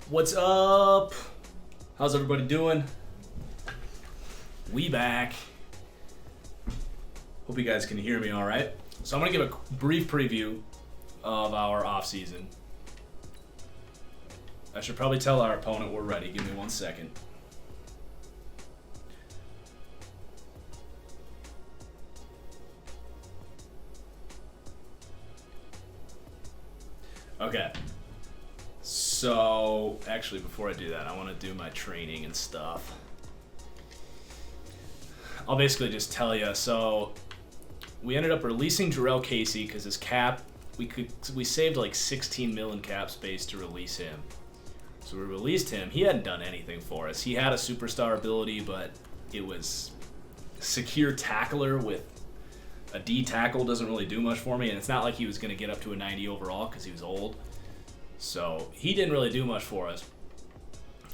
What's up? How's everybody doing? We back. Hope you guys can hear me all right. So I'm going to give a brief preview of our off-season. I should probably tell our opponent we're ready. Give me 1 second. Okay. So, actually, before I do that, I want to do my training and stuff. I'll basically just tell you. So, we ended up releasing Jarrell Casey because his cap, we saved like 16 mil in cap space to release him. So we released him. He hadn't done anything for us. He had a superstar ability, but it was secure tackler with a D tackle doesn't really do much for me, and it's not like he was going to get up to a 90 overall because he was old. So he didn't really do much for us.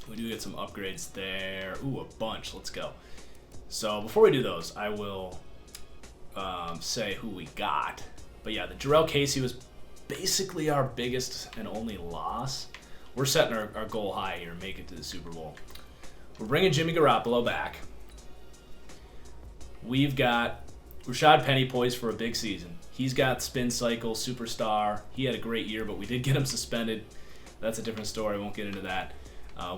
We do get some upgrades there. Ooh, a bunch. Let's go. So before we do those, I will say who we got. But yeah, the Jarrell Casey was basically our biggest and only loss. We're setting our goal high here, make it to the Super Bowl. We're bringing Jimmy Garoppolo back. We've got Rashad Penny poised for a big season. He's got spin cycle, superstar. He had a great year, but we did get him suspended. That's a different story. I won't get into that.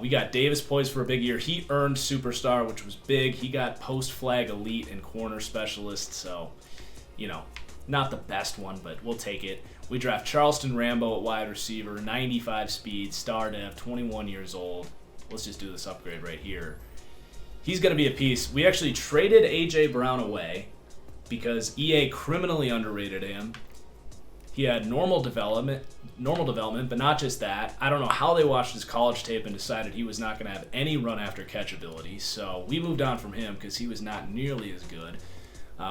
We got Davis poised for a big year. He earned superstar, which was big. He got post-flag elite and corner specialist, so, you know, not the best one, but we'll take it. We draft Charleston Rambo at wide receiver, 95 speed, star dev, 21 years old. Let's just do this upgrade right here. He's going to be a piece. We actually traded A.J. Brown away because EA criminally underrated him. He had normal development, but not just that. I don't know how they watched his college tape and decided he was not going to have any run after catch ability. So we moved on from him because he was not nearly as good.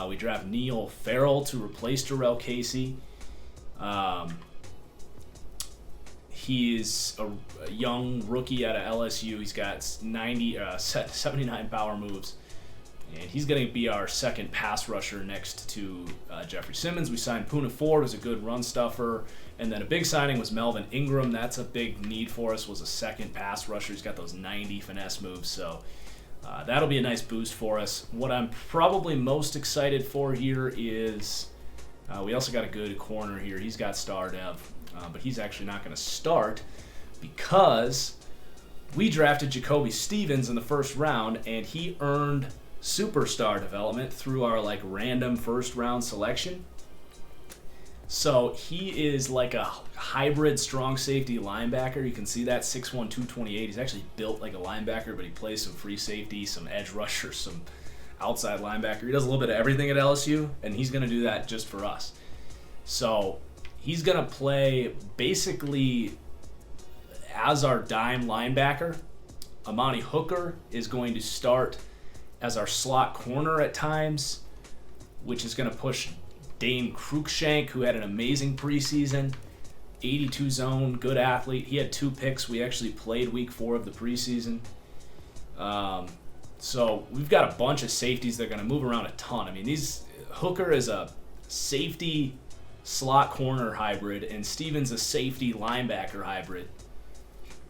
We draft Neil Farrell to replace Jarrell Casey. He's a young rookie out of LSU. He's got 79 power moves. And he's going to be our second pass rusher next to Jeffrey Simmons. We signed Poona Ford, who's a good run stuffer. And then a big signing was Melvin Ingram. That's a big need for us, was a second pass rusher. He's got those 90 finesse moves. So that'll be a nice boost for us. What I'm probably most excited for here is we also got a good corner here. He's got star dev, but he's actually not going to start because we drafted Jacoby Stevens in the first round, and he earned superstar development through our like random first round selection. So he is like a hybrid strong safety linebacker. You can see that 6'1", 228. He's actually built like a linebacker, but he plays some free safety, some edge rusher, some outside linebacker. He does a little bit of everything at LSU, and he's going to do that just for us. So he's going to play basically as our dime linebacker. Amani Hooker is going to start as our slot corner at times, which is going to push Dane Cruikshank, who had an amazing preseason, 82 zone, good athlete. He had 2 picks. We actually played week 4 of the preseason. So we've got a bunch of safeties that are going to move around a ton. I mean, Hooker is a safety slot corner hybrid, and Stevens a safety linebacker hybrid.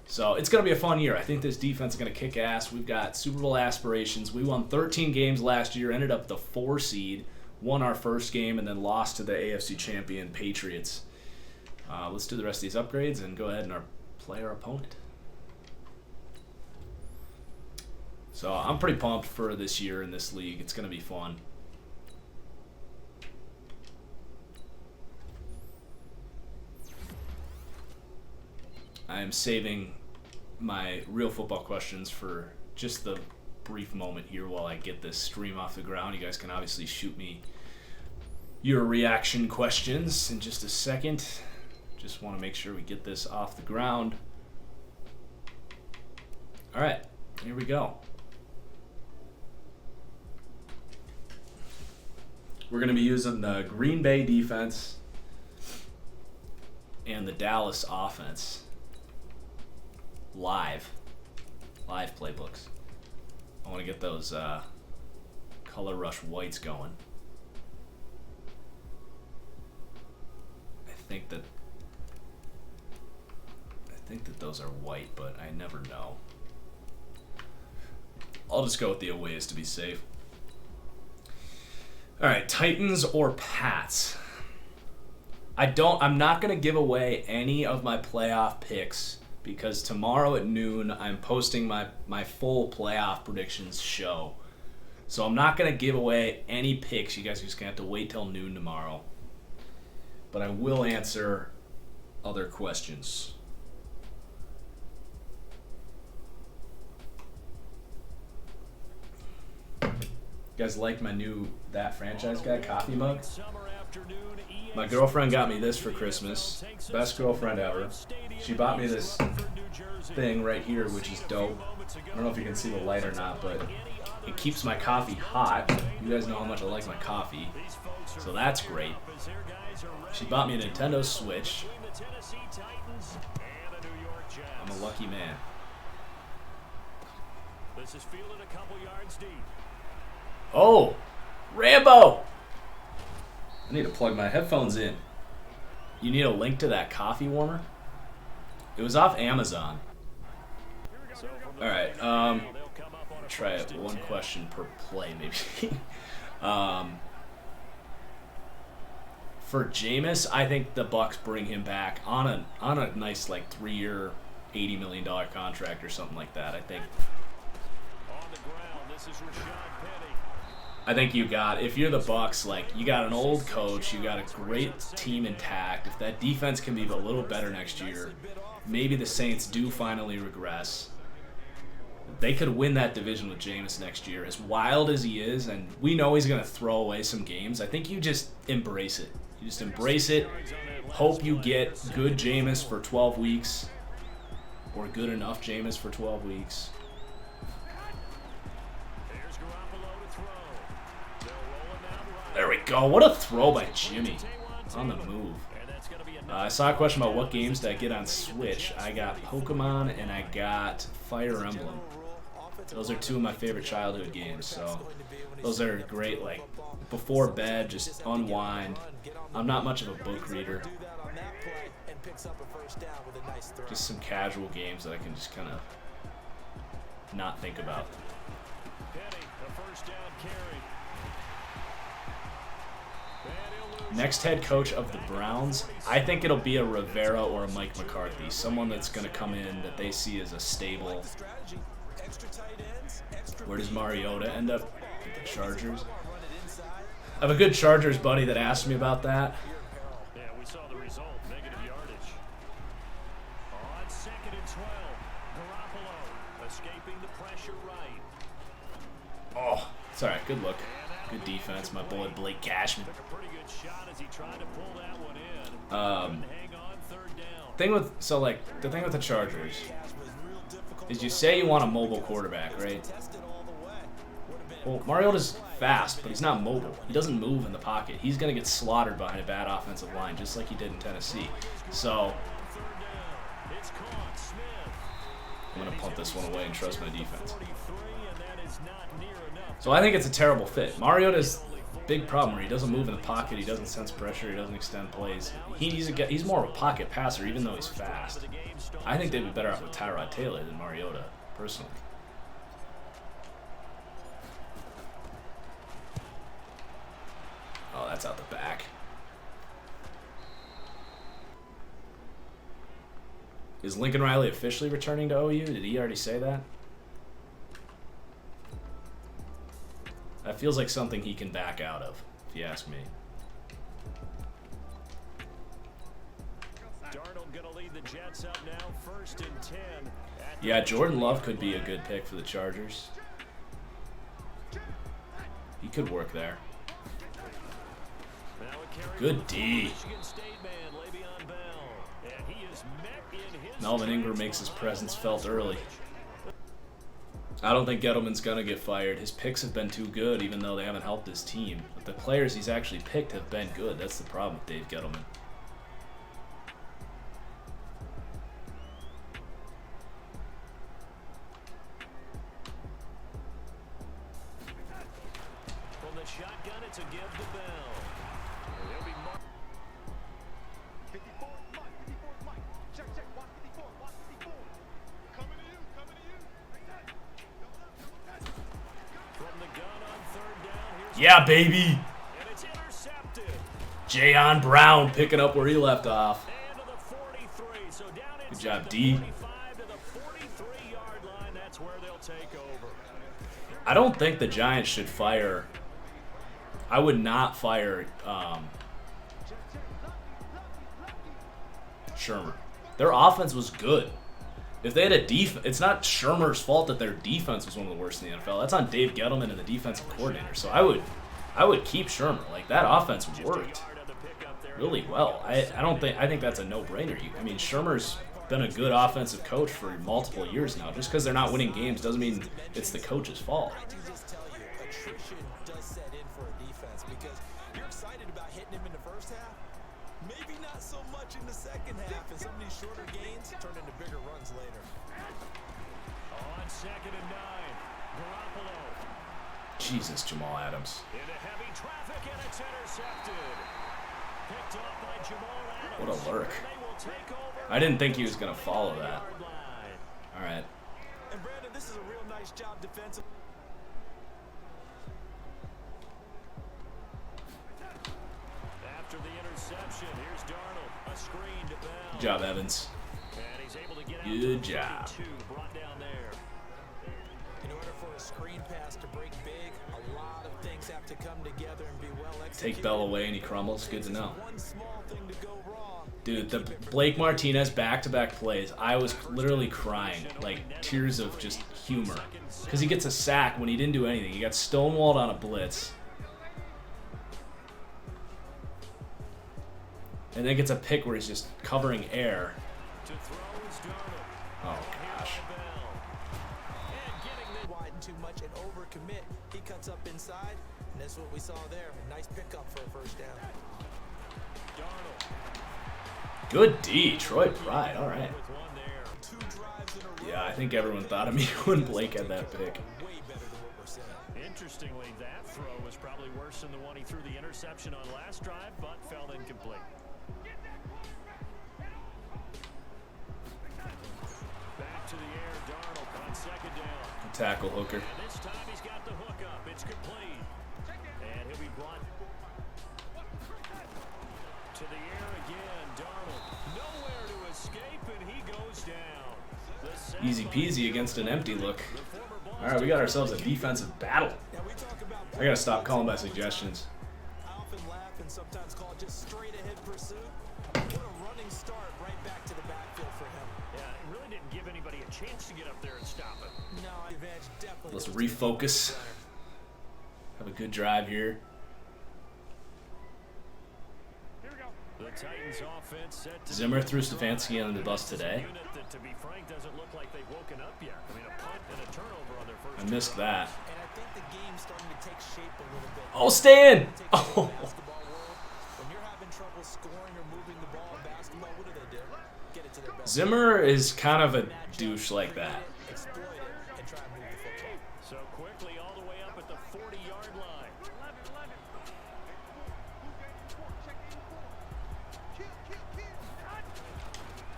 So it's going to be a fun year. I think this defense is going to kick ass. We've got Super Bowl aspirations. We won 13 games last year, ended up the 4 seed, won our first game, and then lost to the AFC champion Patriots. Let's do the rest of these upgrades and go ahead and play our opponent. So I'm pretty pumped for this year in this league. It's going to be fun. I am saving my real football questions for just the brief moment here while I get this stream off the ground. You guys can obviously shoot me your reaction questions in just a second. Just want to make sure we get this off the ground. All right, here we go. We're going to be using the Green Bay defense and the Dallas offense. Live playbooks. I want to get those color rush whites going. I think I think that those are white, but I never know. I'll just go with the aways to be safe. All right, Titans or Pats? I'm not going to give away any of my playoff picks because tomorrow at noon I'm posting my full playoff predictions show. So I'm not going to give away any picks. You guys are just going to have to wait till noon tomorrow. But I will answer other questions. You guys like my new That Franchise Guy coffee mug? My girlfriend got me this for Christmas. Best girlfriend ever. She bought me this thing right here, which is dope. I don't know if you can see the light or not, but it keeps my coffee hot. You guys know how much I like my coffee, so that's great. She bought me a Nintendo Switch. I'm a lucky man. Oh, Rambo! I need to plug my headphones in. You need a link to that coffee warmer? It was off Amazon. Alright, try it. One question per play, maybe. For Jameis, I think the Bucs bring him back on a nice like 3-year, $80 million contract or something like that. I think you got, if you're the Bucs, like you got an old coach, you got a great team intact. If that defense can be a little better next year, maybe the Saints do finally regress. They could win that division with Jameis next year. As wild as he is, and we know he's going to throw away some games, I think you just embrace it. You just embrace it. Hope you get good Jameis for 12 weeks. Or good enough Jameis for 12 weeks. There we go. What a throw by Jimmy. On the move. I saw a question about what games did I get on Switch. I got Pokemon and I got Fire Emblem. Those are two of my favorite childhood games, so those are great, like, before bed, just unwind. I'm not much of a book reader. Just some casual games that I can just kind of not think about. Next head coach of the Browns, I think it'll be a Rivera or a Mike McCarthy, someone that's going to come in that they see as a stable. Where does Mariota end up? With the Chargers? I have a good Chargers buddy that asked me about that. Yeah, we saw the result, negative yardage. On 2nd and 12, Garoppolo escaping the pressure right. Oh, it's all right. Good look. Good defense. My boy Blake Cashman. Took a pretty good shot as he tried to pull that one in. Hang on, 3rd down. The thing with the Chargers is you say you want a mobile quarterback, right? Well, Mariota's fast, but he's not mobile. He doesn't move in the pocket. He's going to get slaughtered behind a bad offensive line, just like he did in Tennessee. So I'm going to punt this one away and trust my defense. So I think it's a terrible fit. Mariota's big problem where he doesn't move in the pocket, he doesn't sense pressure, he doesn't extend plays. He's more of a pocket passer, even though he's fast. I think they'd be better off with Tyrod Taylor than Mariota, personally. Oh, that's out the back. Is Lincoln Riley officially returning to OU? Did he already say that? That feels like something he can back out of, if you ask me. Darnold gonna lead the Jets up now, 1st and 10. Yeah, Jordan Love could be a good pick for the Chargers. He could work there. Good D. Melvin Ingram makes his presence felt early. I don't think Gettleman's going to get fired. His picks have been too good, even though they haven't helped his team. But the players he's actually picked have been good. That's the problem with Dave Gettleman. From the shotgun, it's a give to Bell. There'll be Yeah, baby. And it's intercepted. Jayon Brown picking up where he left off. And to the 43. So down Good inside job, the D. 45 to the 43-yard line. That's where they'll take over. I don't think the Giants should fire. I would not fire Shermer. Their offense was good. If they had a defense, it's not Shermer's fault that their defense was one of the worst in the NFL. That's on Dave Gettleman and the defensive coordinator. So I would keep Shermer. Like, that offense worked really well. I think that's a no-brainer. I mean, Shermer's been a good offensive coach for multiple years now. Just because they're not winning games doesn't mean it's the coach's fault. I can just tell you, attrition does set in for a defense because you're excited about hitting him in the first half. Maybe not so much in the second half, and some of these shorter gains turn into bigger runs later. On 2nd and 9, Garoppolo. Jesus, Jamal Adams. Into heavy traffic, and it's intercepted. Picked off by Jamal Adams. What a lurk. They will take over. I didn't think he was going to follow that. Yard line. All right. And Brandon, this is a real nice job defensively. After the interception, here's Darnold. A screen to Bell. Good job, Evans. And he's able to get out Good to the job. 32, brought down there. In order for a screen pass to break big, a lot of things have to come together and be well executed. Take Bell away and he crumbles. Good to know. One small thing to go wrong. Dude, the Blake Martinez back-to-back plays, I was literally crying, like tears of just humor. Because he gets a sack when he didn't do anything. He got stonewalled on a blitz. And then gets a pick where he's just covering air. To throw is Darnold. Oh, gosh. Bell. And getting them wide too much and overcommit. He cuts up inside, and that's what we saw there. A nice pickup for a first down. Darnold. Good D, Troy Pride. All right. With one there. 2 drives in a row. Yeah, I think everyone thought of me when Blake had that pick. Way better than what we're saying. Interestingly, that throw was probably worse than the one he threw the interception on last drive, but fell incomplete. Back to the air, Darnold on 2nd down. Tackle hooker. And this time he's got the hook up. It's complete. And he'll be brought to the air again. Darnold nowhere to escape, and he goes down. Easy peasy against an empty look. All right, we got ourselves a defensive battle. Now we talk about I got to stop calling by suggestions. I often laugh and sometimes call it just straight ahead pursuit. What a running start right back to the backfield for him. Yeah, it really didn't give anybody a chance to get up there and stop it. No, advantage definitely. Let's goes to the refocus. Have a good drive here. The Titans offense set to Zimmer threw Stefanski on the bus today. unit that, to be frank, doesn't look like they've woken up yet. I mean, a punt and a turnover on their first. I missed that. And I think the game's starting to take shape a little bit. Oh, Stan! Take Oh. the basketball world. When you're having trouble scoring or moving the ball in basketball, what do? Get it to their best. Zimmer is kind of a douche like that. Exploit it and try and move the football. So quickly all the way up at the 40-yard line.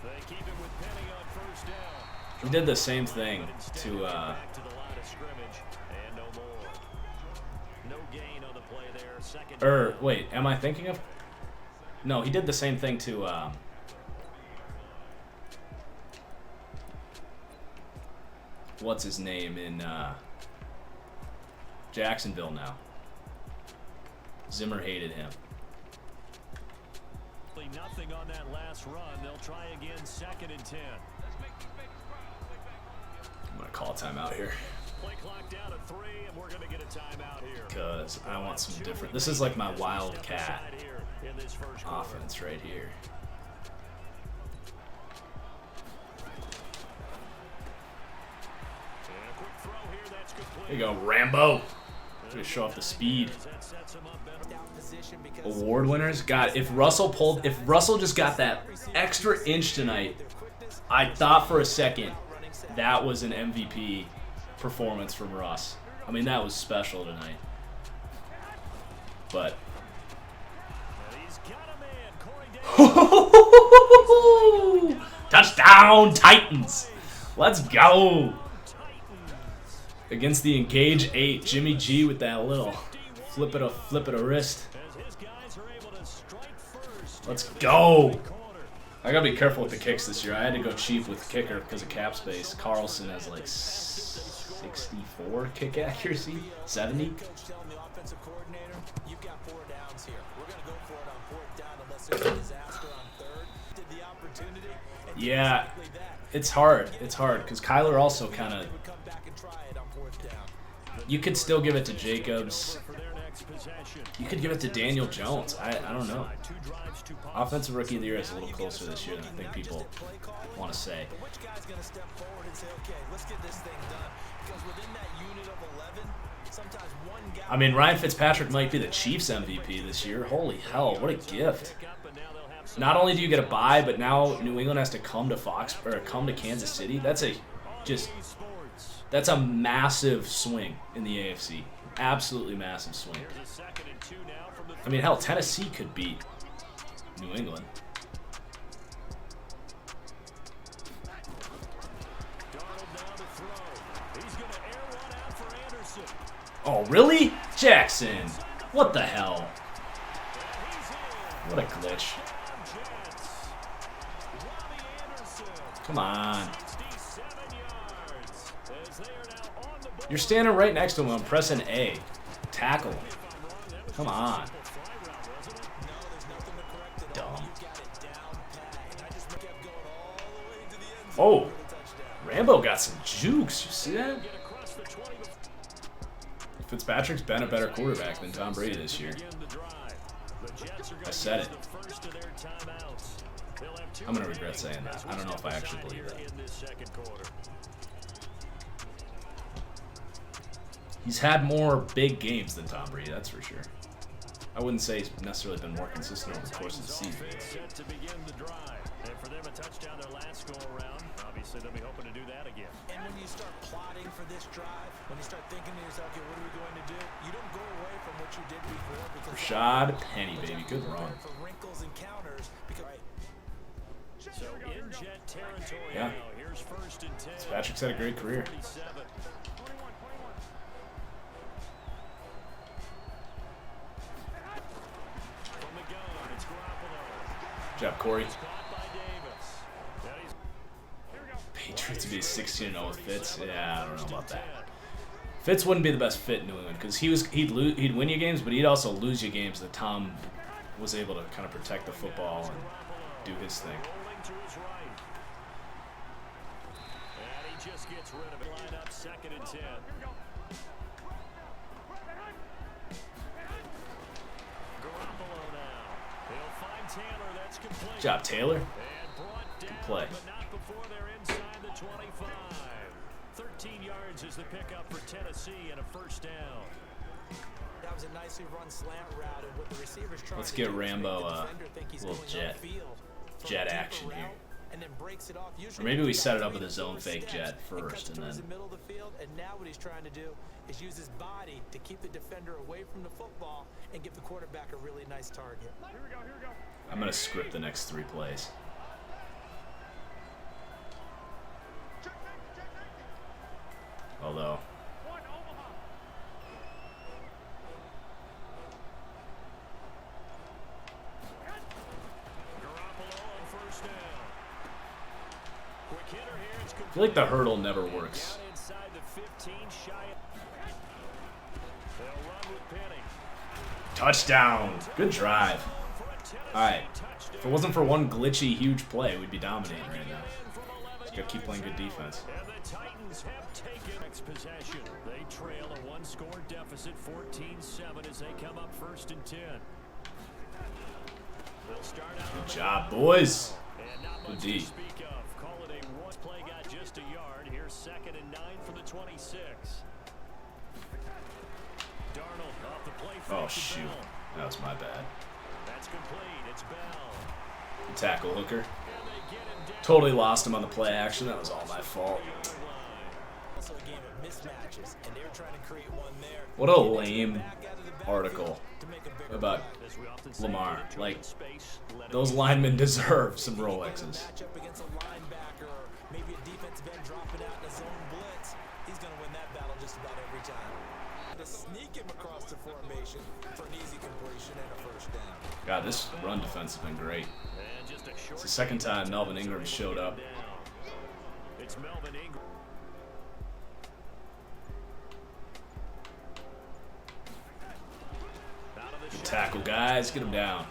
They keep it with Penny on first down. He did the same thing to Back to the line of scrimmage, and no more. No gain on the play there. Second. wait, am I thinking of? No, he did the same thing to what's his name in Jacksonville now. Zimmer hated him. Nothing on that last run. They'll try again, 2nd and 10. I'm gonna call a timeout here. Play clock down to 3, and we're gonna get a timeout here. Because I want some different. This is like my wildcat Here in this first quarter. offense right here. And a quick throw here, that's complete. There you go, Rambo. To show off the speed. That sets him up better. Down position because Award winners. God, if Russell just got that extra inch tonight, I thought for a second that was an MVP performance from Russ. I mean, that was special tonight. But And he's got a man, Corey Davis. touchdown, Titans! Let's go. Titans. Against the Engage 8, Jimmy G with that little Flip it a wrist. As his guys are able to strike first. Let's go. I gotta be careful with the kicks this year. I had to go cheap with the kicker because of cap space. Carlson has like 64 kick accuracy, 70. Coach telling the offensive coordinator, you've got 4 downs here. We're going to go for it on 4th down unless there's a disaster on 3rd. Did the opportunity. And Yeah, exactly that. it's hard. It's hard because Kyler also kind of. They would come back and try it on 4th down. You could still give it to Jacobs. For their next possession. You could give it to Daniel Jones. I don't know. 2 drives, 2 punts. Offensive Rookie of the Year is a little closer this year than I think people want to say. But which guy's going to step forward and say, okay, let's get this thing done? Because within that unit of 11, sometimes one guy. I mean, Ryan Fitzpatrick might be the Chiefs MVP this year. Holy hell, what a gift. Not only do you get a bye, but now New England has to come to come to Kansas City. That's a massive swing in the AFC. Absolutely massive swing. I mean, hell, Tennessee could beat New England. Oh, really? Jackson. What the hell? What a glitch. Come on. You're standing right next to him. I'm pressing A. Tackle him. Come on. Dumb. Oh. Rambo got some jukes. You see that? Fitzpatrick's been a better quarterback than Tom Brady this year. I said it. I'm going to regret saying that. I don't know if I actually believe that. He's had more big games than Tom Brady, that's for sure. I wouldn't say he's necessarily been more consistent over the course of the season. Set to begin the drive. And for them, a touchdown their last go around. Obviously, they'll be hoping to do that again. And when you start plotting for this drive, when you start thinking to yourself, okay, what are we going to do? You don't go away from what you did before. Because Rashad Penny, baby. Good run. for wrinkles and counters. Because, So in jet territory Yeah. now. Here's 1st and 10. Fitzpatrick's had a great career. 47. From the gun, it's Garoppolo. Good job, Corey. Caught by Davis. That is Patriots would be 16-0 with Fitz. Yeah, I don't know about that. Fitz wouldn't be the best fit in New England because he'd win you games, but he'd also lose you games that Tom was able to kind of protect the football and do his thing. rolling to his right. And he just gets rid of it. Line up 2nd and 10. Garoppolo now. He'll find Taylor. That's complete. Good job, Taylor. And brought down, play. but not before they're inside the 25. 13 yards is the pickup for Tennessee and a 1st down. that was a nicely run slant route, and what the receivers trying Let's to get do is make Rambo the a defender think he's little going jet upfield for a jet deeper action route, here. and then breaks it off. Or Usually maybe we he's set it got up with 3 his own to 4 fake steps jet and first, cuts and towards then the middle of the field, and now what he's trying to do is use his body to keep the defender away from the football and give the quarterback a really nice target. I'm going to script the next 3 plays. Although, Garoppolo on 1st down. Quick hitter here. It's I feel like the hurdle never works. down inside the 15, shy of. They'll run with Penny. Touchdown. Good drive. For a Tennessee All right. touchdown. If it wasn't for one glitchy, huge play, we'd be dominating right now. Just got to keep playing good defense. And the Titans have taken next possession. They trail a 1-score deficit, 14-7 as they come up 1st and 10. They'll start out Good job, boys. and not Good much D. to speak of. Call it a one play, got just a yard. Here's 2nd and 9 from the 26. Darnold off the play. Oh, fake to shoot. Bell. That was my bad. That's complete. It's Bell. Tackle hooker. And they get him down. Totally lost him on the play action. That was all my fault. Also a game of mismatches, and they're trying to create one there. What a lame Back out of the backfield article to make a bigger about As we often say, Lamar. get it Like, in space, let it those linemen deserve some Rolexes. match up against a linebacker or maybe a defensive end dropping out in a zone blitz. He's going to win that battle just about every time. To to sneak him across the formation for an easy completion and a first down. God, this run defense has been great. And just a short It's the second time Melvin Ingram showed up. It's Melvin Ingram. Out of the Good shot. tackle, guys. Get him down.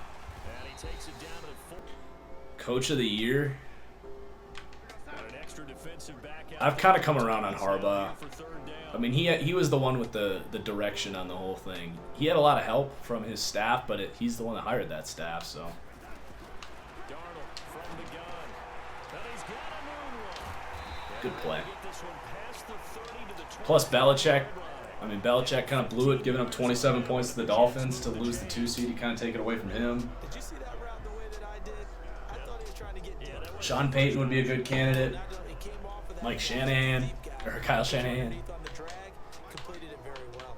And he takes it down to the 4. Coach of the year. Got an extra defensive back out I've kind of come around on Harbaugh. for third down. I mean, he was the one with the direction on the whole thing. He had a lot of help from his staff, but he's the one that hired that staff, so. Darnold from the gun. And he's got a moonwalk. Good play. Get this one past the 30 to the 20. Plus Belichick. I mean, Belichick kind of blew it, giving up 27 points to the Dolphins to lose the 2 seed. He kind of take it away from him. Did you see that route the way that I did? I thought he was trying to get Sean Payton would be a good candidate. He came off of that Mike Shanahan, or Kyle Shanahan. underneath on the drag, completed it very well.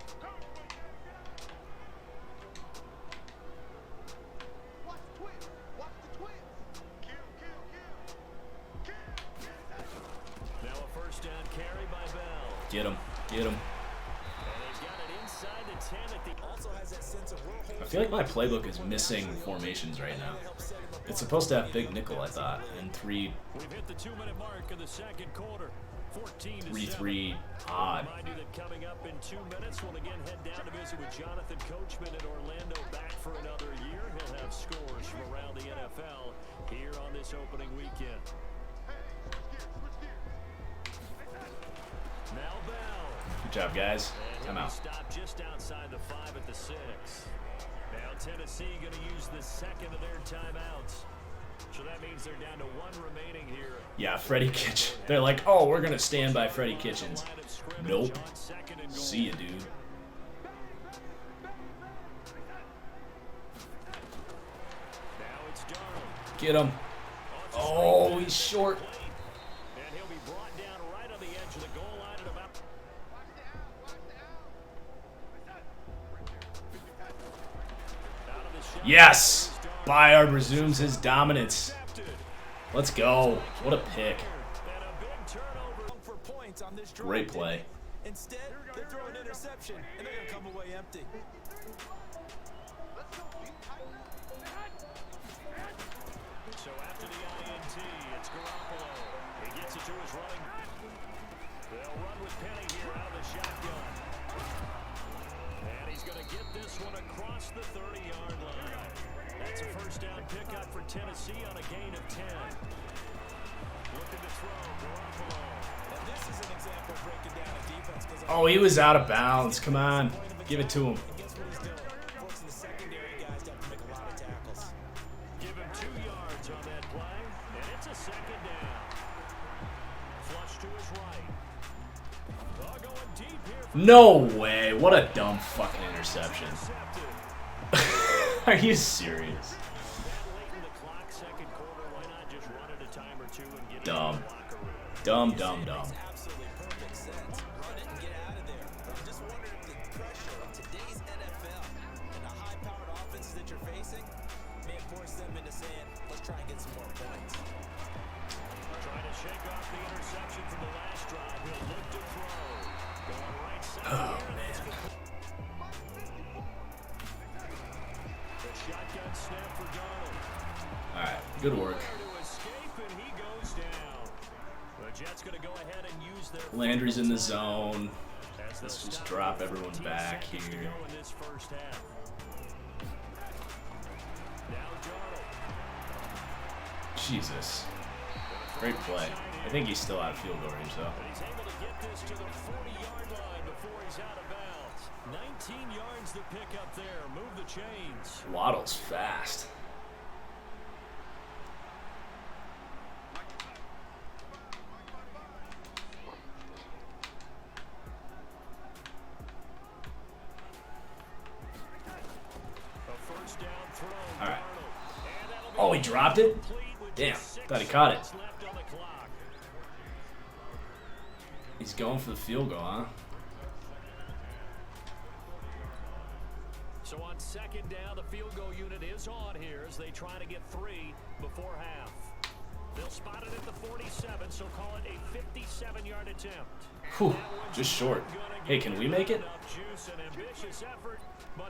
Now a first down carry by Bell. Get him. Get him. And he's got it inside the 10 at the Also has that sense of I feel like my playbook is missing formations right now. It's supposed to have big nickel, I thought, and We've hit the 2-minute mark of the second quarter. 14-7. 3-3 odd. Remind you that coming up in 2 minutes, we'll again head down to visit with Jonathan Coachman in Orlando, back for another year. He'll have scores from around the NFL here on this opening weekend. Now Bell. Good job, guys. And Time he'll be out. stopped just outside the 5 at the 6. Now Tennessee going to use the second of their timeouts. So that means they're down to 1 remaining here. Yeah, Freddie Kitchens. They're like, oh, we're going to stand by Freddie Kitchens. Nope. See ya, dude. Now it's Darnold. Get him. Oh, he's short. And he'll be brought down right on the edge of the goal line at about. Out of the shot. Yes. Bayard resumes his dominance. Let's go. What a pick. And a big turnover. for points on this drive. Great play. Instead, they throw an interception, and they're going to come away empty. So after the INT, it's Garoppolo. He gets it to his running. They'll run with Penny here out of the shotgun. And he's going to get this one across the 30-yard line. That's a first down pickup for Tennessee on a gain of 10. Looking to throw, Garoppolo. And this is an example of breaking down a defense. Oh, he was out of bounds. Come on. Give it to him. And guess what he's doing? Forcing the secondary guys to have to make a lot of tackles. Give him 2 yards on that play, and it's a second down. Flush to his right. Oh, going deep here. No way. What a dumb fucking interception. Intercepted. Are you serious? That late in the clock, second quarter, why not just run it a time or two and get Dumb. it in the locker room? Dumb, dumb, dumb. Makes absolutely perfect sense. Run it and get out of there. But I'm just wondering if the pressure of today's NFL and the high-powered offenses that you're facing may force them into saying, let's try and get some more points. Trying to shake off the interception from the last drive. He'll look to throw. Going right side. Oh, here, and that's man. the shotgun snap for Darnold. All right. Good work. To escape, and he goes down. The Jets going to go ahead and use their Landry's in the zone. as Let's they'll just stop drop with everyone 14 back seconds to here. go in this first half. Now Darnold. Jesus. Great play. I think he's still out of field goal range, though. And he's able to get this to the 40-yard line before he's out of bounds. 19 yards to pick up there. Move the chains. Waddle's fast. A first down throw. All right. Darnold. And that'll be Oh, he dropped it? complete with Damn. just 6 Thought he caught it. seconds left on the clock. He's going for the field goal, huh? So on second down, the field goal unit is on here as they try to get 3 before half. They'll spot it at the 47, so call it a 57-yard attempt. Whew, just short. Hey, can we make it?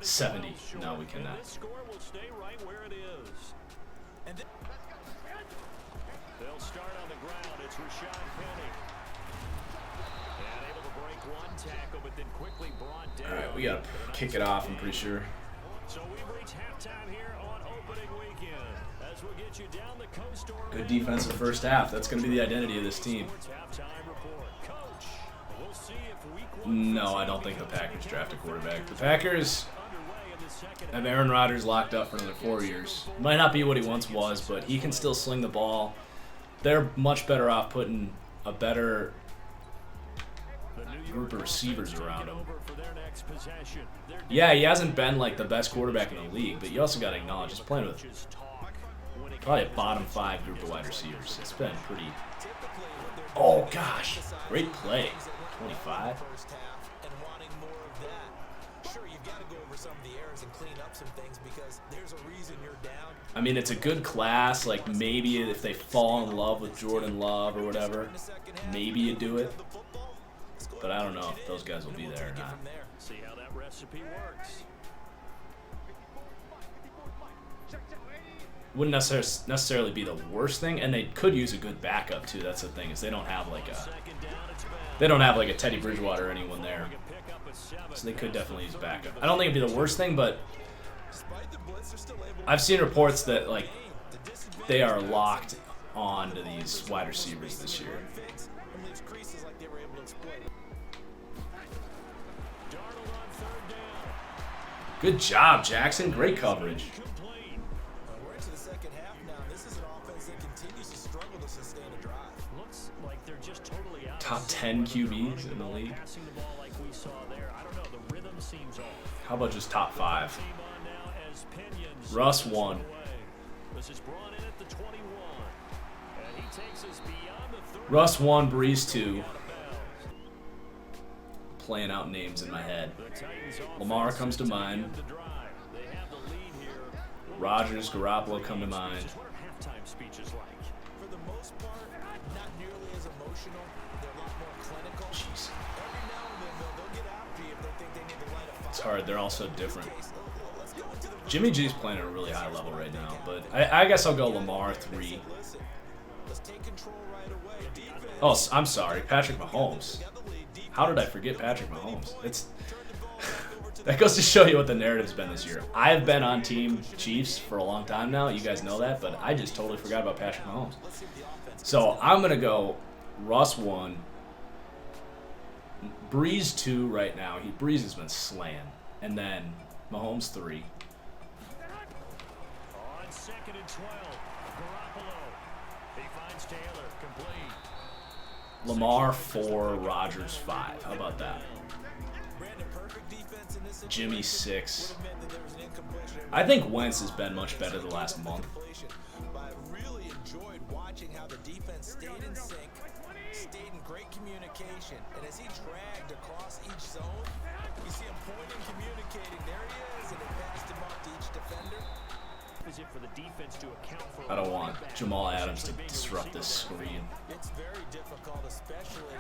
70. No, we cannot. This score will stay right where it is. They'll start on the ground. It's Rashad Penny. And able to break one tackle, but then quickly brought down. All right, we got to kick it off, I'm pretty sure. So we've reached halftime here on opening weekend. As we'll get you down the coast. Good defensive first half. That's going to be the identity of this team. No, I don't think the Packers draft a quarterback. The Packers have Aaron Rodgers locked up for another 4 years. Might not be what he once was, but he can still sling the ball. They're much better off putting a better group of receivers around him. Yeah, he hasn't been like the best quarterback in the league, but you also got to acknowledge he's playing with probably a bottom 5 group of wide receivers. It's been pretty... Oh, gosh. Great play. 25. I mean, it's a good class. Like, maybe if they fall in love with Jordan Love or whatever, maybe you do it. But I don't know if those guys will be there or not. See how that recipe works. Wouldn't necessarily be the worst thing, and they could use a good backup too. That's the thing, is they don't have like a Teddy Bridgewater or anyone there, so they could definitely use backup. I don't think it'd be the worst thing, but I've seen reports that like they are locked on to these wide receivers this year. Good job, Jackson. Great coverage. Top 10 QBs in the league. How about just top 5? Russ 1. Russ 1, Breeze 2. Playing out names in my head. Lamar comes to mind. Rodgers, Garoppolo come to mind. Jeez. It's hard. They're all so different. Jimmy G's playing at a really high level right now, but I guess I'll go Lamar 3. Oh, I'm sorry, Patrick Mahomes. How did I forget Patrick Mahomes? That goes to show you what the narrative's been this year. I've been on Team Chiefs for a long time now. You guys know that, but I just totally forgot about Patrick Mahomes. So I'm going to go Russ 1, Breeze 2 right now. Breeze has been slaying. And then Mahomes 3. On 2nd and 12, Garoppolo. He finds Taylor, complete. Lamar 4, Rodgers 5. How about that? Jimmy 6. I think Wentz has been much better the last month. I really enjoyed watching how the defense stayed in sync, stayed in great communication, and as he dragged across each zone, you see him pointing, communicating. There he is, and it passed him off to each defender. Is it for the defense to account for? I don't want Jamal Adams to disrupt this screen. It's very difficult, especially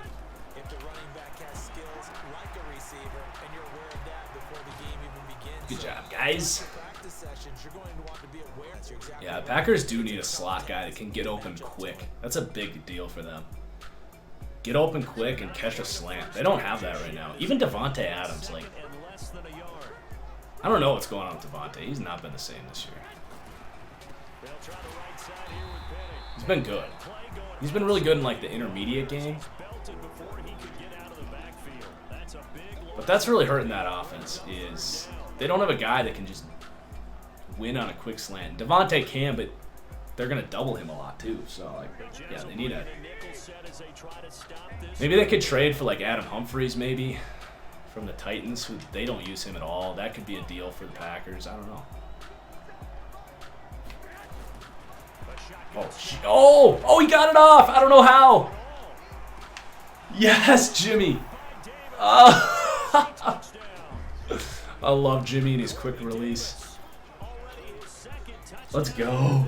if the running back has skills like a receiver, and you're aware of that before the game even begins. Good job, guys. Practice sessions, you're going to want to be aware. Yeah, Packers do need a slot guy that can get open quick. That's a big deal for them. Get open quick and catch a slant. They don't have that right now. Even Devontae Adams, like, I don't know what's going on with Devontae. He's not been the same this year. He's been good. He's been really good in like the intermediate game. But that's really hurting that offense, is they don't have a guy that can just win on a quick slant. Devontae can, but they're going to double him a lot too. So, like, yeah, they need a... Maybe they could trade for like Adam Humphries maybe from the Titans, who they don't use him at all. That could be a deal for the Packers. I don't know. Oh, he got it off. I don't know how. Yes, Jimmy. I love Jimmy and his quick release. Let's go.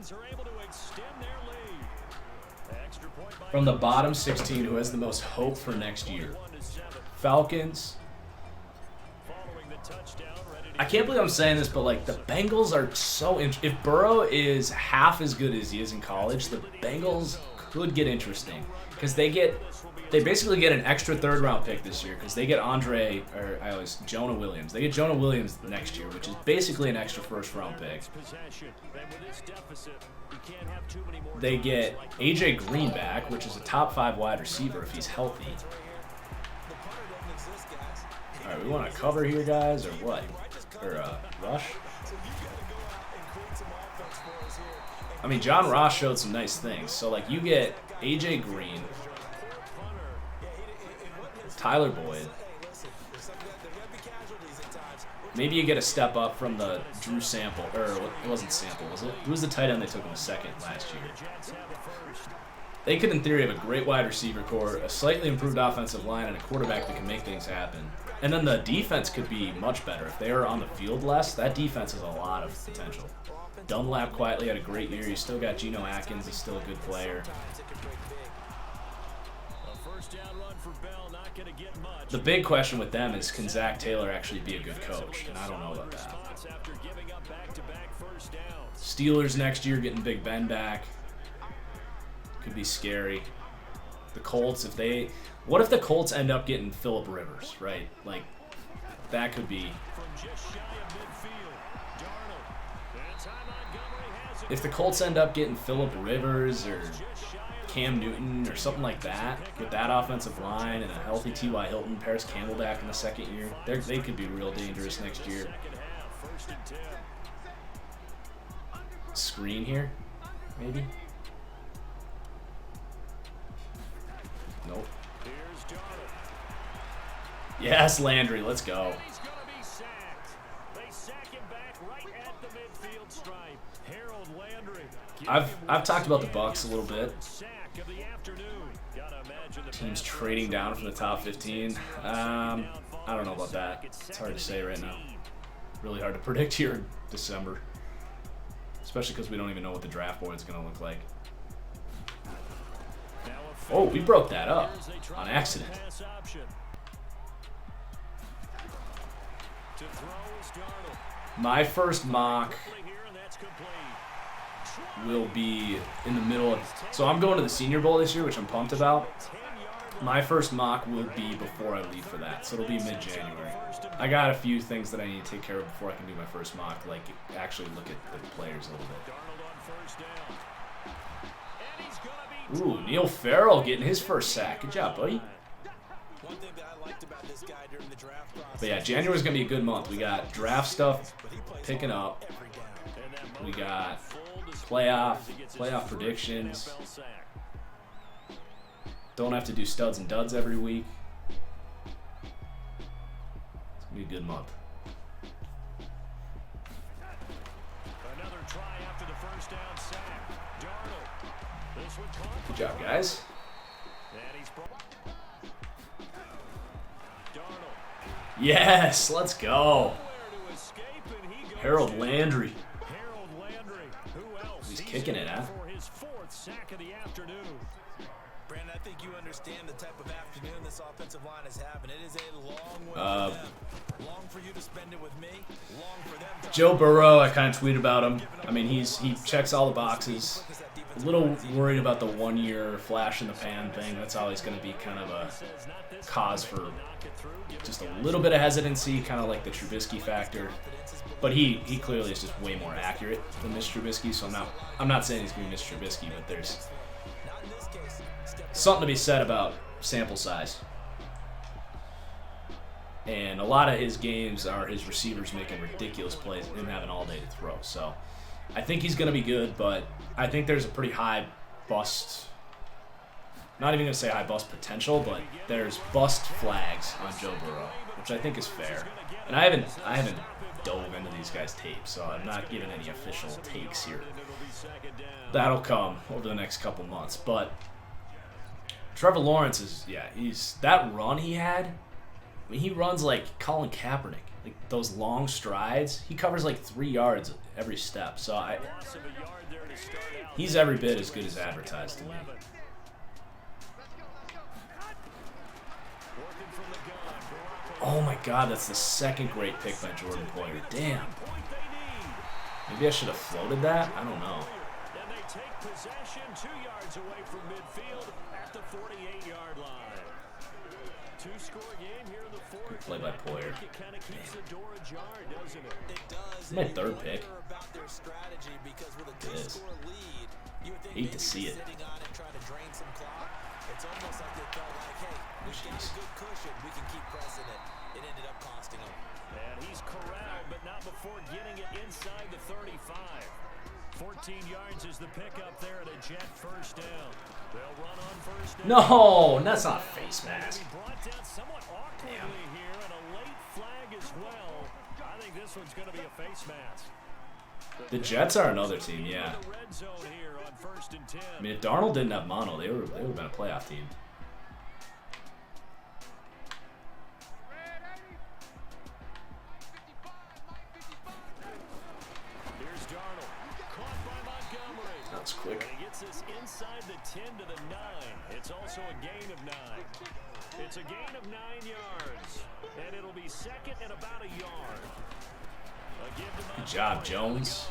Titans are able to extend their lead. Extra point by From the bottom 16, who has the most hope for next year? Falcons. following the touchdown, ready to I can't believe I'm saying this, but like the Bengals are so if Burrow is half as good as he is in college, the Bengals could get interesting because they basically get an extra third-round pick this year because they get Jonah Williams. They get Jonah Williams next year, which is basically an extra first-round pick. possession. And with this deficit, you can't have too many more They times get like A.J. Green back, which is a top 5 wide receiver if he's healthy. The punter doesn't exist, guys. All right, we want to cover here, guys, or what? Or rush? So you got to go out and create some offense for us here. I mean, John Ross showed some nice things. So, like, you get A.J. Green, Tyler Boyd. Maybe you get a step up from the Drew Sample, or it wasn't Sample, was it? Who was the tight end they took in the second last year? They could, in theory, have a great wide receiver core, a slightly improved offensive line, and a quarterback that can make things happen. And then the defense could be much better. If they are on the field less, that defense has a lot of potential. Dunlap quietly had a great year. You still got Geno Atkins, is still a good player. a first down run for Bell, not going to get much. The big question with them is, can Zach Taylor actually be a good coach? And I don't know about that. Response after giving up back-to-back first downs. Steelers next year getting Big Ben back. Could be scary. The Colts, what if the Colts end up getting Phillip Rivers, right? Like, that could be. From just shy of midfield, Darnold. And Ty Montgomery has it. If the Colts end up getting Phillip Rivers or Cam Newton or something like that, with that offensive line and a healthy T.Y. Hilton, Paris Campbell back in the second year, they could be real dangerous next year. Second half, first and 10. Screen here, maybe? Nope. Here's Darnold. Yes, Landry, let's go. He's going to be sacked. They sack him back right at the midfield stripe. Harold Landry. I've talked about the Bucs a little bit. Sack of the afternoon. Gotta imagine the Teams pass trading down from the top 15. I don't know about that. It's hard to say right now. Really hard to predict here in December. Especially because we don't even know what the draft board is going to look like. Oh, we broke that up on accident. pass option. To throw is Darnold. My first mock Here, and that's complete. will be in the middle of. So I'm going to the Senior Bowl this year, which I'm pumped about. 10-yard My first mock will be before I leave for that, so it'll be mid-January. I got a few things that I need to take care of before I can do my first mock, like actually look at the players a little bit. Darnold on first down. And he's gonna be Ooh, Neil Farrell getting his first sack. Good job, buddy. One thing that I liked about this guy during the draft process. But yeah, January's gonna be a good month. We got draft stuff picking up. Every down. We got playoff predictions. Don't have to do studs and duds every week. It's gonna be a good month. Another try after the first down sack. Darnold. This one caught. Good job, guys. And he's brought. Darnold. Yes, let's go. Nowhere to escape, and he goes Harold down. Landry. Harold Landry. Who else? He's kicking it, huh? For his fourth sack of the afternoon. Brandon, I think you understand the type of afternoon this offensive line is having. It is a long one for them. Long for you to spend it with me. Long for them to Joe Burrow, I kind of tweeted about him. I mean, he checks all the boxes. A little worried about the 1 year flash in the pan thing. That's always going to be kind of a cause for just a little bit of hesitancy, kind of like the Trubisky factor. But he clearly is just way more accurate than Mr. Trubisky. So I'm not saying he's going to be Mr. Trubisky, but there's something to be said about sample size. And a lot of his games are his receivers making ridiculous plays and him having all day to throw. So I think he's going to be good, but I think there's a pretty high bust. Not even going to say high bust potential, but there's bust flags on Joe Burrow, which I think is fair. And I haven't dove into these guys' tapes, so I'm not giving any official takes here. That'll come over the next couple months. But Trevor Lawrence he's that run he had. I mean, he runs like Colin Kaepernick, like those long strides. He covers like 3 yards every step. So He's every bit as good as advertised to me. Oh my God, that's the second great pick by Jordan Poyer. Damn. Maybe I should have floated that? I don't know. And they take possession 2 yards away from midfield at the 48-yard line. Two-score game here in the fourth. Good play by Poyer. It kind of keeps the door ajar, doesn't it? It does. It's my third pick. About their strategy because with a It is. two-score lead, you would think Hate to maybe see it. sitting on it trying to drain some clock. It's almost like they felt like, hey, we've got a good cushion. We can keep pressing it. It ended up costing them. And he's corralled, but not before getting it inside the 35. 14 yards is the pickup there at a Jet first down. They'll run on first down. No, that's not a face mask. Brought down somewhat awkwardly here, and a late flag as well. I think this one's going to be a face mask. The Jets are another team, yeah. The red zone here on 1st and 10. I mean, if Darnold didn't have mono, they would have been a playoff team. Here's Darnold, caught by Montgomery. That was quick. And he gets this inside the 10 to the 9. It's also a gain of 9. It's a gain of 9 yards, and it'll be second and about a yard. Good job, Jones.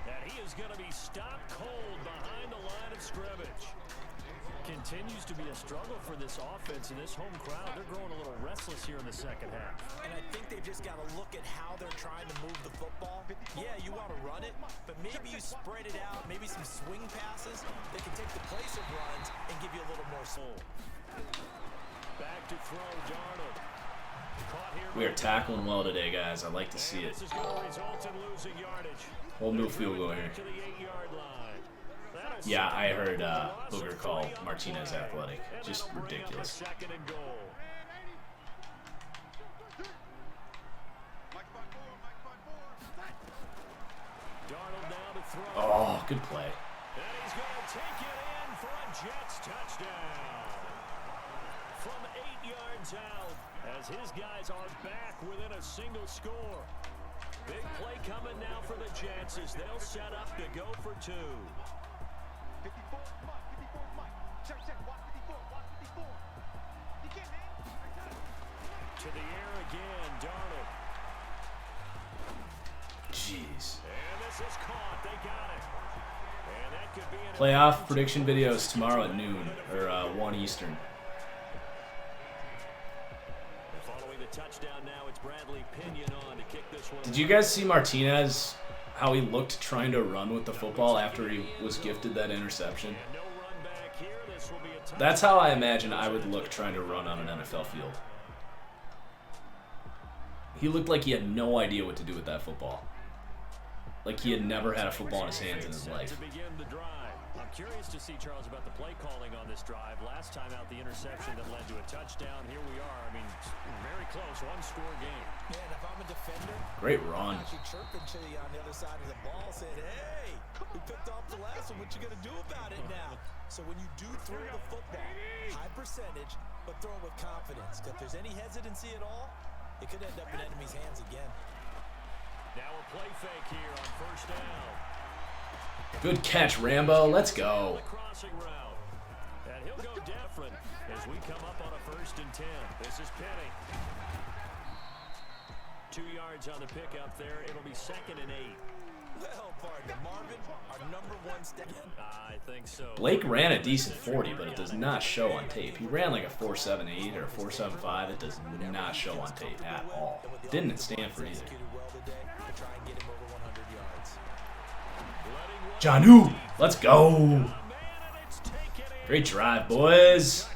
And he is going to be stopped cold behind the line of scrimmage. Continues to be a struggle for this offense and this home crowd. They're growing a little restless here in the second half. And I think they've just got to look at how they're trying to move the football. Yeah, you want to run it, but maybe you spread it out, maybe some swing passes that can take the place of runs and give you a little more soul. Back to throw, Darnold. We are tackling well today, guys. I like to see it. Whole new field goal here. Yeah, I heard Booger call Martinez athletic. Just ridiculous. Oh, good play. And he's going to take it in for a Jets touchdown. From 8 yards out, as his guys are back within a single score. Big play coming now for the Jets as they'll set up to go for 2. To the air again, Darnold. Jeez. And this is caught. They got it. And that could be an Playoff prediction videos tomorrow at noon, or 1 Eastern. Following the touchdown now, it's Bradley Pinion on to kick this one. Did you guys see Martinez, how he looked trying to run with the football after he was gifted that interception? No run back here. This will be a touchdown. That's how I imagine I would look trying to run on an NFL field. He looked like he had no idea what to do with that football. Like he had never had a football in his hands in his life. To begin the drive. I'm curious to see, Charles, about the play calling on this drive. Last time out, the interception that led to a touchdown. Here we are. I mean, very close, one-score game. Man, if I'm a defender, Great run. I'm actually chirping to you on the other side of the ball, saying, hey, we picked off the last one. What you gonna do about it now? So when you do throw the football, high percentage, but throw it with confidence. If there's any hesitancy at all, it could end up in enemy's hands again. Now a play fake here on first down. Good catch, Rambo. Let's go. The crossing route. And he'll go different as we come up on a 1st and 10. This is Penny. 2 yards on the pickup there. It'll be 2nd and 8. Well, partner, Marvin, our #1 step. I think so. Blake ran a decent 40, but it does not show on tape. He ran like a 4.78 or a 4.75. It does not show on tape at all. Didn't at Stanford either. Janu, let's go. Great drive, boys.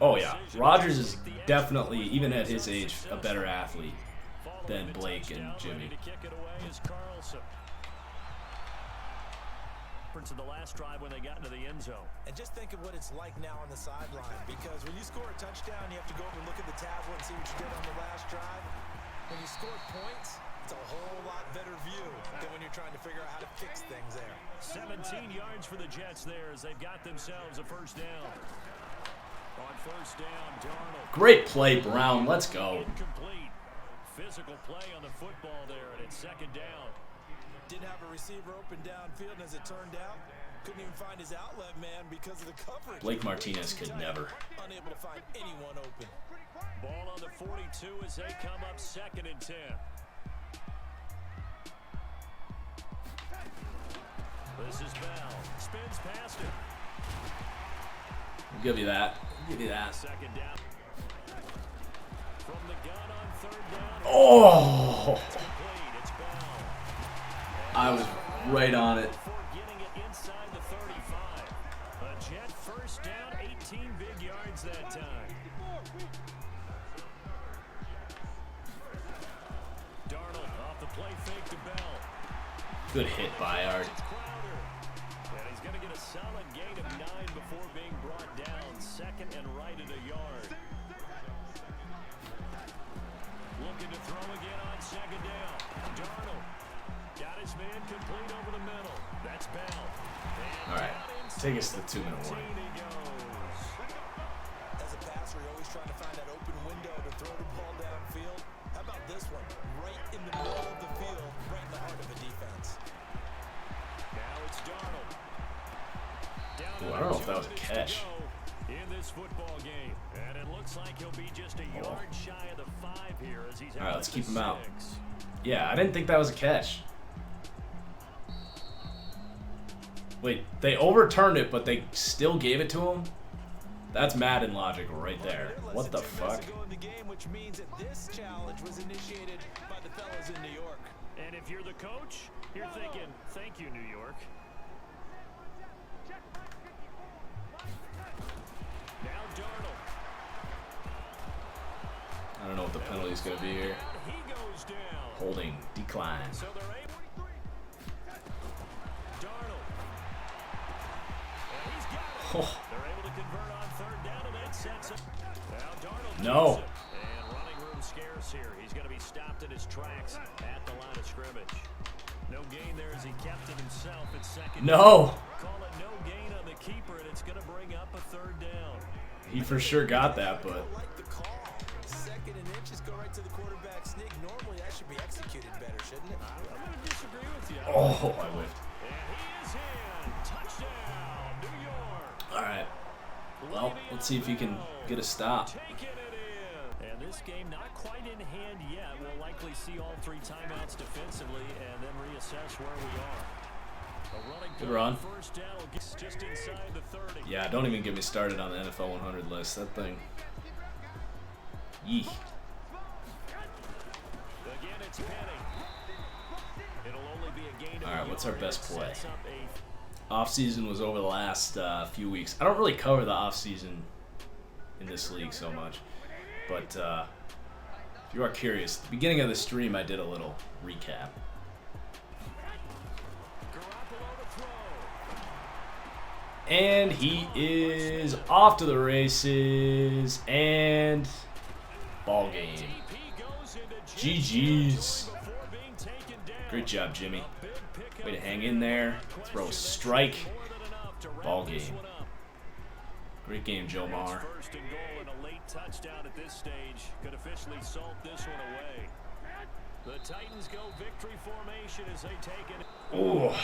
Oh, yeah. Rodgers is definitely, even at his age, a better athlete than Blake and Jimmy. To the last drive when they got into the end zone. And just think of what it's like now on the sideline, because when you score a touchdown, you have to go over and look at the tablet and see what you did on the last drive. When you score points, it's a whole lot better view than when you're trying to figure out how to fix things there. 17 yards for the Jets there as they've got themselves a first down. On first down, Darnold. Great play, Brown. Let's go. Incomplete. Physical play on the football there, and it's 2nd down. Didn't have a receiver open downfield, and as it turned out, couldn't even find his outlet man because of the coverage. Blake Martinez could never. Unable to find anyone open. Ball on the 42 as they come up 2nd and 10. This is Bell. Spins past it. I'll give you that. I'll give you that. 2nd down. From the gun on 3rd down. Oh! It's complete. It's Bell. I was right on it. For getting it inside the 35. A Jet first down, 18 big yards that time. Darnold off the play fake to Bell. Good hit, Bayard. And he's going to get a solid gain of 9 before being brought down. 2nd and right at a yard. Looking to throw again on 2nd down. Darnold got his man complete over the middle. That's Bell. All right, take us to the 2-minute warning. He goes. As a passer, you're always trying to find that open window to throw the ball downfield. How about this one? Right in the middle of the field, right in the heart of the defense. Now it's Darnold. Ooh, I don't know if that was a catch. In this football game, and it looks like he'll be just a yard shy of the 5 here as he's All right, out let's to keep him out. 6. Yeah, I didn't think that was a catch. Wait, they overturned it, but they still gave it to him? That's Madden logic right there. What the fuck? Which means that this challenge was initiated by the fellas in New York. And if you're the coach, you're thinking, thank you, New York. Now Darnold. I don't know what the penalty is going to be here. He goes down. Holding, decline. So they're able. Darnold. And he's got it. Oh, They're able to convert on 3rd down, and that sets it. Now Darnold no. takes it. And running room scarce here. He's going to be stopped in his tracks at the line of scrimmage. No gain there as he kept it himself at 2nd. No. Call it no gain on the keeper, and it's going to bring up a 3rd down. He for sure got that, but I like the call. 2nd and inches go right to the quarterback sneak. Normally that should be executed better, shouldn't it? I'm going to disagree with you. oh, I whiffed. And he is in. Touchdown, New York. All right. Well, let's see if he can get a stop. Taking it in. And this game not quite in hand yet. We'll likely see all 3 timeouts defensively and then reassess where we are. A running Good run. First down just inside the 30. Yeah, don't even get me started on the NFL 100 list. That thing. Yee. Again, it's Penny. It'll only be a gain of All right, what's our best play? Sets up a Off-season was over the last few weeks. I don't really cover the off-season in this league so much, but if you are curious, at the beginning of the stream I did a little recap. And he is off to the races, and ball game. GG's. Great job, Jimmy. Way to hang in there. Throw a strike. Ball game. Great game, Joe Mar. First and goal and a late touchdown at this stage could officially salt this one away. The Titans go victory formation as they take it. Oh,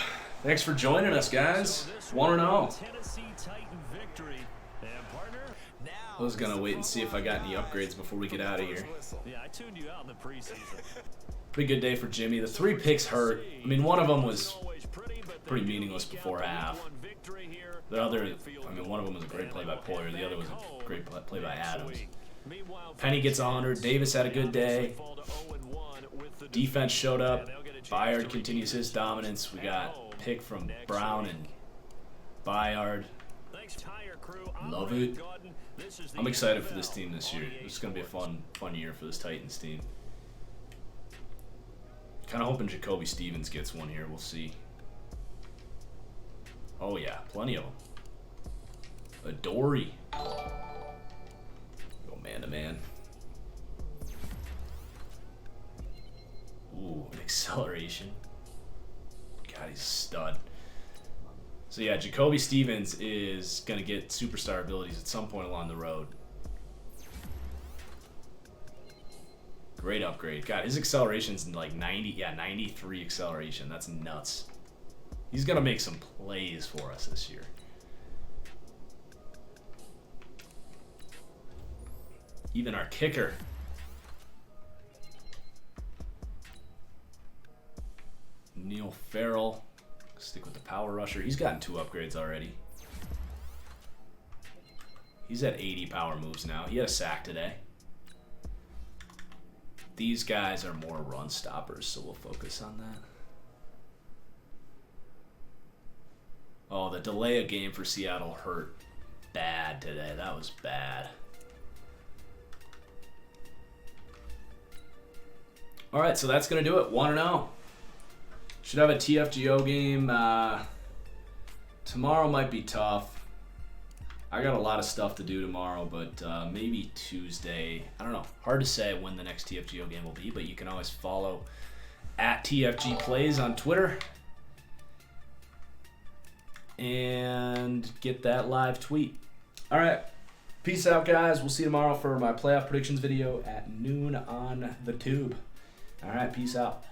thanks for joining us, guys. 1-0. Tennessee Titan victory. And partner, I was gonna wait and see if I got any upgrades before we get out of here. yeah, I tuned you out in the preseason. Pretty good day for Jimmy. The 3 picks hurt. I mean, one of them was pretty meaningless before half. The other, I mean, one of them was a great play by Poyer. The other was a great play by Adams. Penny gets 100. Davis had a good day. Defense showed up. Bayard continues his dominance. We got pick from Brown and Bayard. Love it. I'm excited for this team this year. This is going to be a fun year for this Titans team. Kind of hoping Jacoby Stevens gets one here. We'll see. Oh, yeah. Plenty of them. Adoree. Go man-to-man. Ooh, an acceleration. God, he's a stud. So, yeah, Jacoby Stevens is going to get superstar abilities at some point along the road. Great upgrade. God, his acceleration's like 90. Yeah, 93 acceleration. That's nuts. He's going to make some plays for us this year. Even our kicker. Neil Farrell. Stick with the power rusher. He's gotten 2 upgrades already. He's at 80 power moves now. He had a sack today. These guys are more run stoppers, so we'll focus on that. Oh, the delay of game for Seattle hurt bad today. That was bad. All right, so that's going to do it. 1-0. Should have a TFGO game. Tomorrow might be tough. I got a lot of stuff to do tomorrow, but maybe Tuesday. I don't know. Hard to say when the next TFGO game will be, but you can always follow at TFG Plays on Twitter and get that live tweet. All right. Peace out, guys. We'll see you tomorrow for my playoff predictions video at noon on the tube. All right. Peace out.